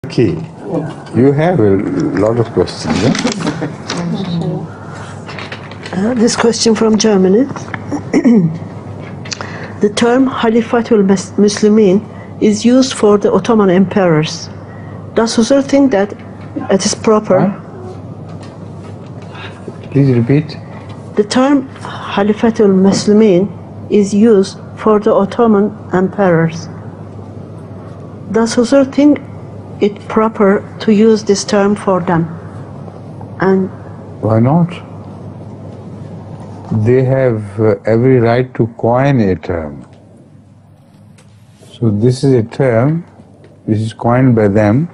Okay, you have a lot of questions. This question from Germany. The term Khalifatul Muslimin is used for the Ottoman emperors. Does Huzur think that it is proper? Please repeat. The term Khalifatul Muslimin is used for the Ottoman emperors. Does Huzur think it proper to use this term for them? And why not? They have every right to coin a term. So this is a term which is coined by them,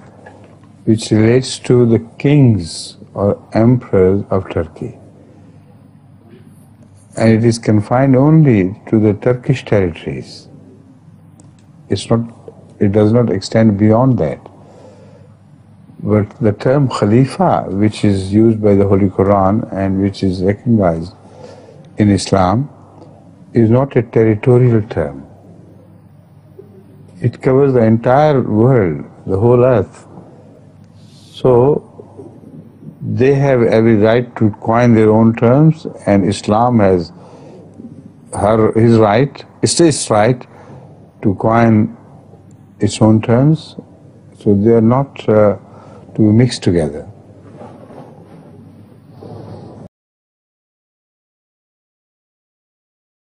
which relates to the kings or emperors of Turkey. And it is confined only to the Turkish territories. It does not extend beyond that. But the term Khalifa, which is used by the Holy Quran and which is recognized in Islam, is not a territorial term. It covers the entire world, the whole earth. So they have every right to coin their own terms, and Islam has his right, its right to coin its own terms. So they are not to be mixed together.